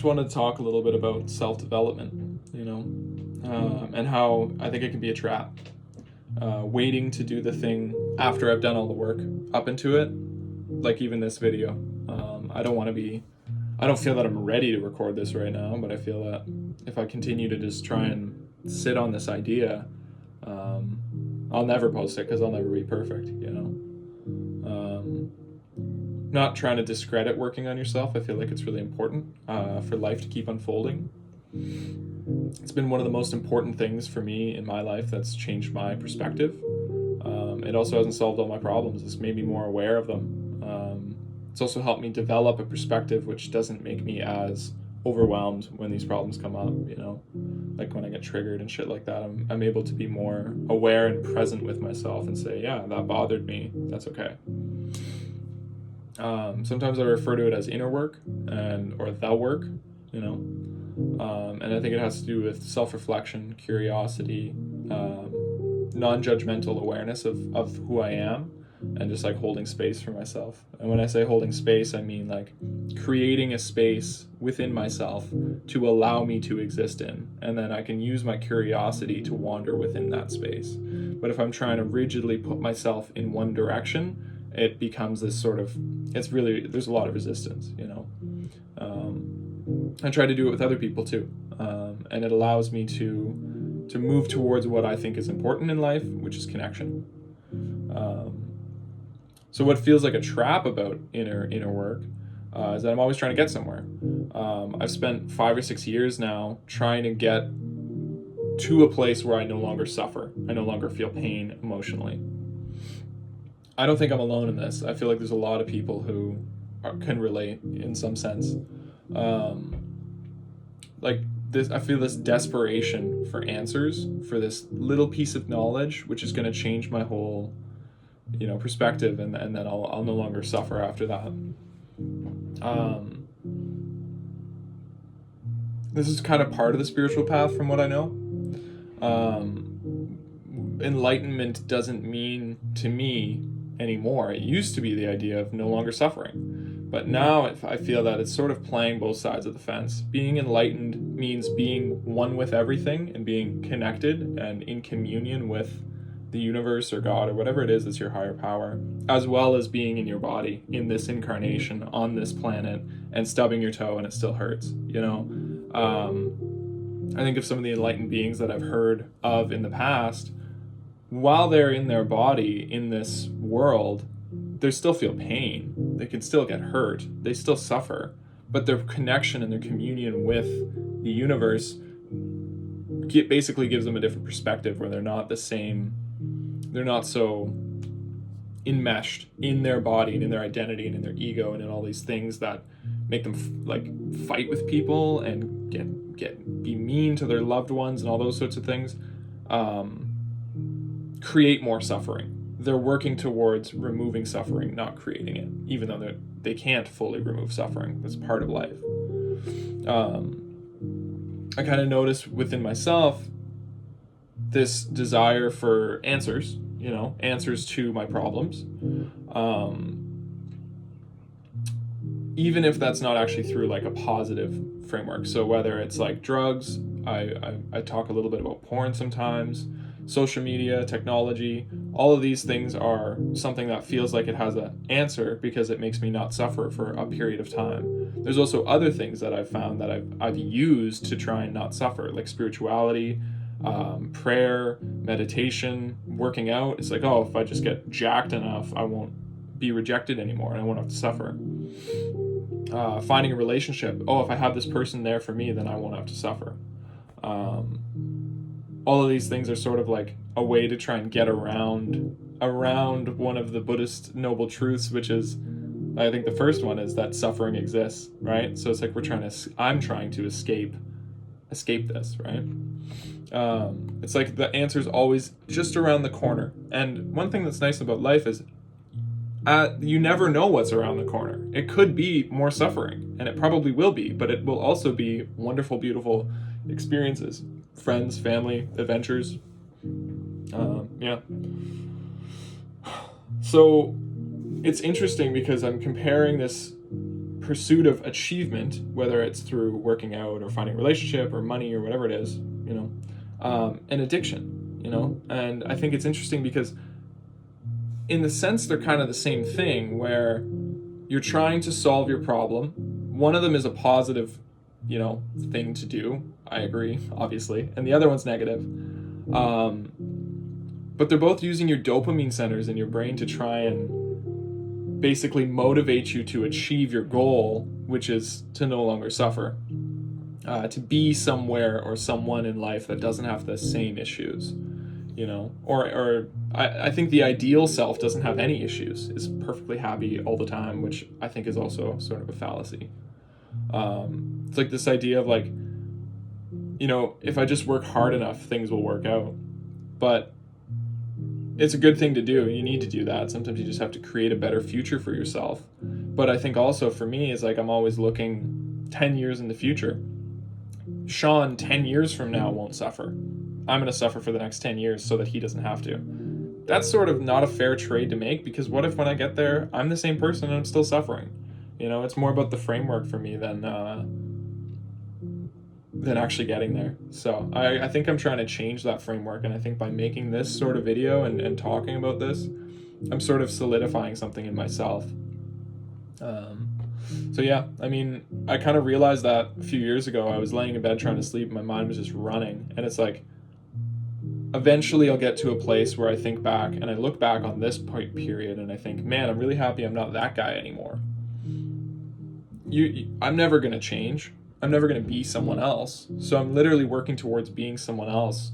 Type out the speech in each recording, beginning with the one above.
just wanted to talk a little bit about self-development, and how I think it can be a trap. Waiting to do the thing after I've done all the work up into it, like even this video. I don't feel that I'm ready to record this right now, but I feel that if I continue to just try and sit on this idea, I'll never post it because I'll never be perfect, Not trying to discredit working on yourself. I feel like it's really important for life to keep unfolding. It's been one of the most important things for me in my life that's changed my perspective. It also hasn't solved all my problems. It's made me more aware of them. It's also helped me develop a perspective which doesn't make me as overwhelmed when these problems come up, like when I get triggered and shit like that. I'm able to be more aware and present with myself and say, yeah, that bothered me. That's okay. Sometimes I refer to it as inner work or the work, and I think it has to do with self-reflection, curiosity, non-judgmental awareness of who I am, and just like holding space for myself. And when I say holding space, I mean like creating a space within myself to allow me to exist in, and then I can use my curiosity to wander within that space. But if I'm trying to rigidly put myself in one direction, it becomes this sort of, there's a lot of resistance, I try to do it with other people too, and it allows me to move towards what I think is important in life, which is connection. So what feels like a trap about inner work is that I'm always trying to get somewhere. I've spent 5 or 6 years now trying to get to a place where I no longer suffer. I no longer feel pain emotionally. I don't think I'm alone in this. I feel like there's a lot of people who can relate in some sense. Like this, I feel this desperation for answers, for this little piece of knowledge, which is going to change my whole, perspective, and then I'll no longer suffer after that. This is kind of part of the spiritual path, from what I know. Enlightenment doesn't mean to me anymore. It used to be the idea of no longer suffering, but now I feel that it's sort of playing both sides of the fence. Being enlightened means being one with everything and being connected and in communion with the universe or God or whatever it is that's your higher power, as well as being in your body in this incarnation on this planet and stubbing your toe and it still hurts. I think of some of the enlightened beings that I've heard of in the past. While they're in their body in this world, they still feel pain. They can still get hurt. They still suffer. But their connection and their communion with the universe basically gives them a different perspective, where they're not the same. They're not so enmeshed in their body and in their identity and in their ego and in all these things that make them fight with people and be mean to their loved ones and all those sorts of things. Create more suffering. They're working towards removing suffering, not creating it, even though they can't fully remove suffering. That's part of life. I kind of noticed within myself this desire for answers, answers to my problems. Even if that's not actually through like a positive framework. So whether it's like drugs, I talk a little bit about porn sometimes, social media, technology, all of these things are something that feels like it has an answer because it makes me not suffer for a period of time. There's also other things that I've found that I've used to try and not suffer, like spirituality, prayer, meditation, working out. It's like, if I just get jacked enough, I won't be rejected anymore and I won't have to suffer. Finding a relationship. If I have this person there for me, then I won't have to suffer. All of these things are sort of like a way to try and get around one of the Buddhist noble truths, which is, I think the first one is that suffering exists, right? So it's like I'm trying to escape this, right? It's like the answer's always just around the corner. And one thing that's nice about life is you never know what's around the corner. It could be more suffering, and it probably will be, but it will also be wonderful, beautiful experiences, friends, family, adventures. So it's interesting because I'm comparing this pursuit of achievement, whether it's through working out or finding a relationship or money or whatever it is, an addiction, And I think it's interesting because in the sense they're kind of the same thing, where you're trying to solve your problem. One of them is a positive, thing to do. I agree, obviously. And the other one's negative. But they're both using your dopamine centers in your brain to try and basically motivate you to achieve your goal, which is to no longer suffer, to be somewhere or someone in life that doesn't have the same issues, or I think the ideal self doesn't have any issues, is perfectly happy all the time, which I think is also sort of a fallacy. It's like this idea of like, if I just work hard enough, things will work out. But it's a good thing to do. You need to do that. Sometimes you just have to create a better future for yourself. But I think also for me is like, I'm always looking 10 years in the future. Sean 10 years from now won't suffer. I'm going to suffer for the next 10 years so that he doesn't have to. That's sort of not a fair trade to make, because what if when I get there, I'm the same person and I'm still suffering? It's more about the framework for me than actually getting there. So I think I'm trying to change that framework, and I think by making this sort of video and talking about this, I'm sort of solidifying something in myself. So yeah, I mean, I kind of realized that a few years ago. I was laying in bed trying to sleep, my mind was just running, and it's like, eventually I'll get to a place where I think back and I look back on this period and I think, man, I'm really happy I'm not that guy anymore. I'm never going to change. I'm never going to be someone else. So I'm literally working towards being someone else,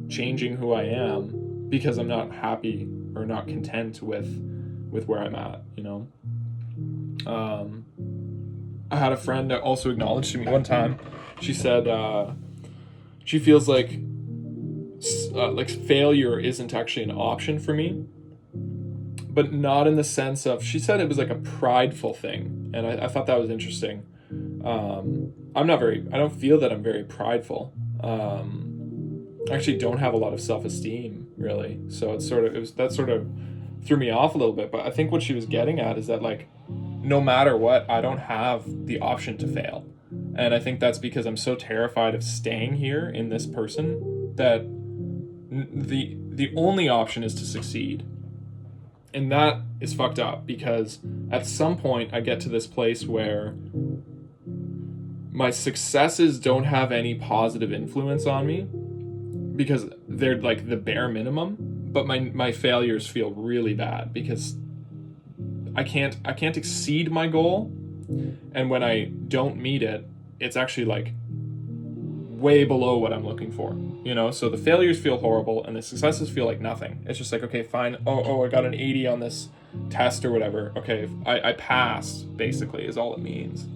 changing who I am, because I'm not happy or not content with where I'm at, I had a friend that also acknowledged to me one time. She said she feels like failure isn't actually an option for me, but not in the sense of, she said it was like a prideful thing, and I thought that was interesting. I don't feel that I'm very prideful. I actually don't have a lot of self-esteem, really, so that sort of threw me off a little bit. But I think what she was getting at is that, like, no matter what, I don't have the option to fail, and I think that's because I'm so terrified of staying here in this person that the only option is to succeed. And that is fucked up, because at some point I get to this place where my successes don't have any positive influence on me, because they're like the bare minimum, but my failures feel really bad because I can't exceed my goal, and when I don't meet it, it's actually like way below what I'm looking for, so the failures feel horrible and the successes feel like nothing. It's just like, okay, fine, I got an 80 on this test or whatever, okay, I passed, basically, is all it means.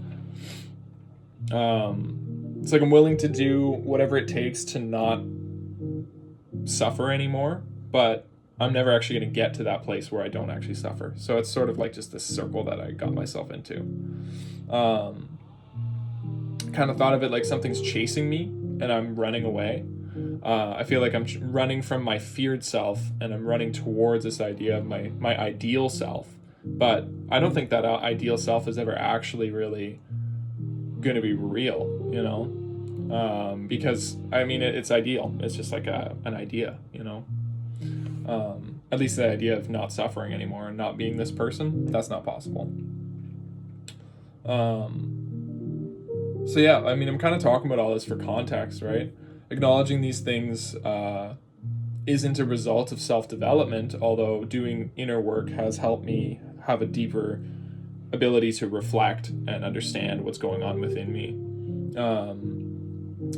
It's like I'm willing to do whatever it takes to not suffer anymore, but I'm never actually going to get to that place where I don't actually suffer. So it's sort of like just this circle that I got myself into. Kind of thought of it like something's chasing me and I'm running away. I feel like I'm running from my feared self, and I'm running towards this idea of my ideal self. But I don't think that ideal self is ever actually really going to be real, because I mean, it's ideal. It's just like an idea, at least the idea of not suffering anymore and not being this person, that's not possible. So yeah, I mean, I'm kind of talking about all this for context, right? Acknowledging these things isn't a result of self-development, although doing inner work has helped me have a deeper ability to reflect and understand what's going on within me.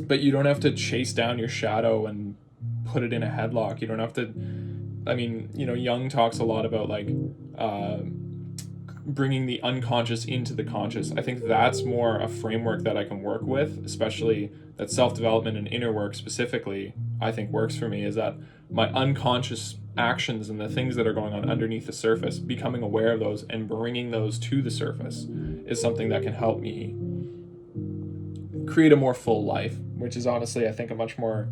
But you don't have to chase down your shadow and put it in a headlock. You don't have to, I mean, Jung talks a lot about like bringing the unconscious into the conscious. I think that's more a framework that I can work with, especially that self-development and inner work specifically, I think works for me, is that my unconscious actions and the things that are going on underneath the surface, becoming aware of those and bringing those to the surface is something that can help me create a more full life, which is honestly, I think, a much more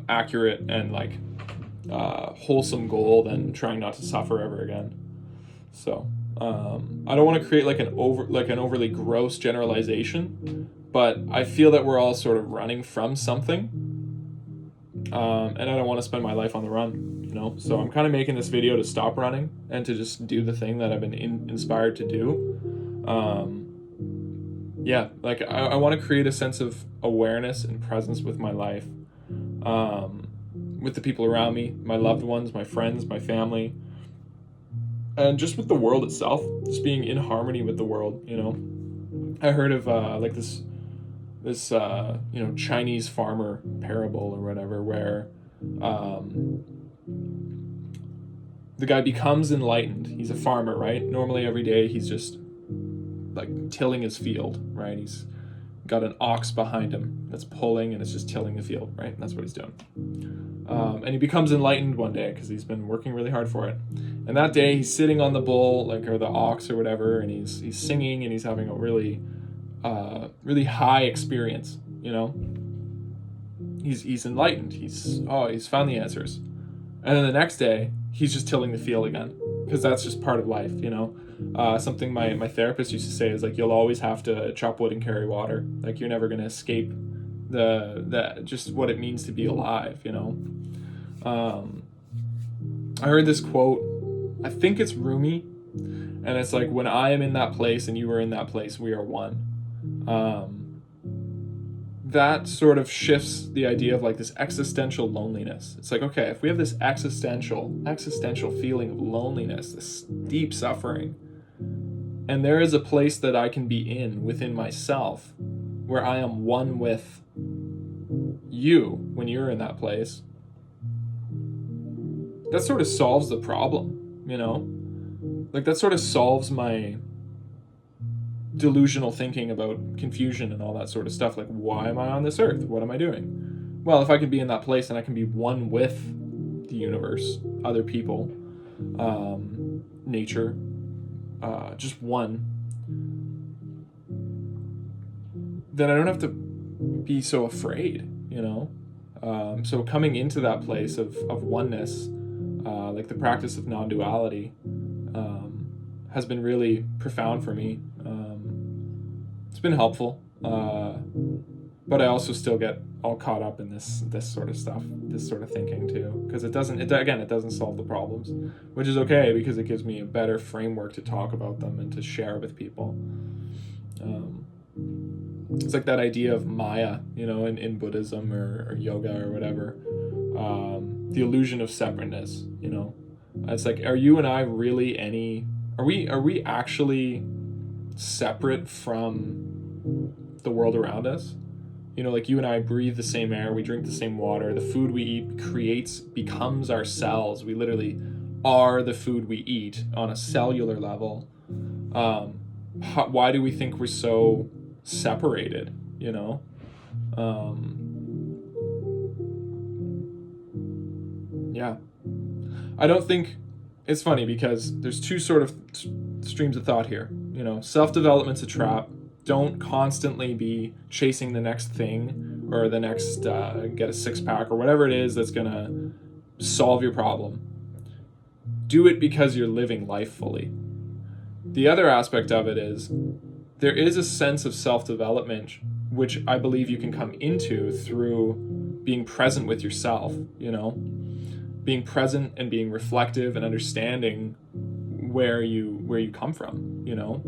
accurate and like wholesome goal than trying not to suffer ever again. So I don't want to create like an overly gross generalization, but I feel that we're all sort of running from something, and I don't want to spend my life on the run, you know. So I'm kind of making this video to stop running and to just do the thing that I've been inspired to do. Yeah, like I want to create a sense of awareness and presence with my life, with the people around me, my loved ones, my friends, my family, and just with the world itself, just being in harmony with the world, you know. I heard of like this you know, Chinese farmer parable or whatever, where the guy becomes enlightened. He's a farmer, right? Normally every day he's just like tilling his field, right? He's got an ox behind him that's pulling, and it's just tilling the field, right? And that's what he's doing. And he becomes enlightened one day because he's been working really hard for it. And that day he's sitting on the bull, like, or the ox or whatever, and he's singing, and he's having a really high experience, you know. He's enlightened. He's found the answers. And then the next day he's just tilling the field again, because that's just part of life, you know. Something my therapist used to say is like, you'll always have to chop wood and carry water. Like, you're never going to escape the just what it means to be alive, you know. I heard this quote, I think it's Rumi, and it's like, when I am in that place and you are in that place, we are one. That sort of shifts the idea of like this existential loneliness. It's like, okay, if we have this existential feeling of loneliness, this deep suffering, and there is a place that I can be in within myself where I am one with you when you're in that place, that sort of solves the problem, you know? Like, that sort of solves my delusional thinking about confusion and all that sort of stuff. Like, why am I on this earth? What am I doing? Well, if I can be in that place and I can be one with the universe, other people, nature, just one, then I don't have to be so afraid, you know? So coming into that place of oneness, like the practice of non-duality, has been really profound for me. It's been helpful, but I also still get all caught up in this sort of stuff, this sort of thinking too, because it doesn't solve the problems, which is okay, because it gives me a better framework to talk about them and to share with people. It's like that idea of Maya, you know, in Buddhism or yoga or whatever, the illusion of separateness, you know. It's like, are you and I really are we actually separate from the world around us? You know, like, you and I breathe the same air, we drink the same water, the food we eat becomes our cells. We literally are the food we eat on a cellular level. Why do we think we're so separated, you know? Yeah. I don't think, it's funny because there's two sort of streams of thought here. You know, self-development's a trap. Don't constantly be chasing the next thing or the next get a six-pack or whatever it is that's gonna solve your problem. Do it because you're living life fully. The other aspect of it is, there is a sense of self-development which I believe you can come into through being present with yourself, you know, being present and being reflective and understanding where you come from, you know,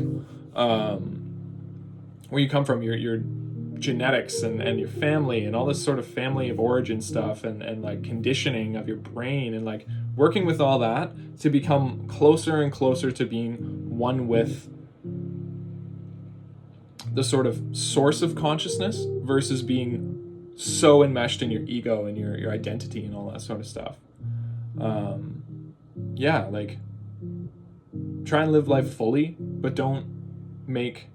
where you come from, your genetics and your family and all this sort of family of origin stuff and like conditioning of your brain, and like working with all that to become closer and closer to being one with the sort of source of consciousness versus being so enmeshed in your ego and your identity and all that sort of stuff. Yeah, like, try and live life fully, but don't make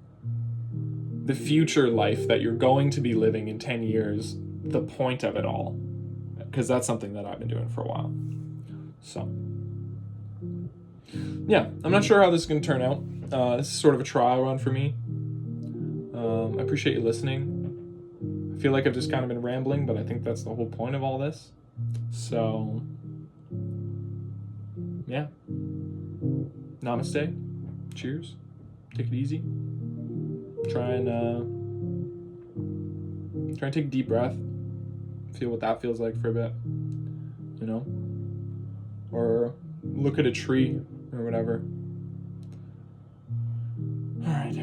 the future life that you're going to be living in 10 years the point of it all, because that's something that I've been doing for a while. So yeah, I'm not sure how this is going to turn out. This is sort of a trial run for me. I appreciate you listening. I feel like I've just kind of been rambling, but I think that's the whole point of all this. So yeah, namaste, cheers. Take it easy. Try and take a deep breath. Feel what that feels like for a bit. You know? Or look at a tree or whatever. All right.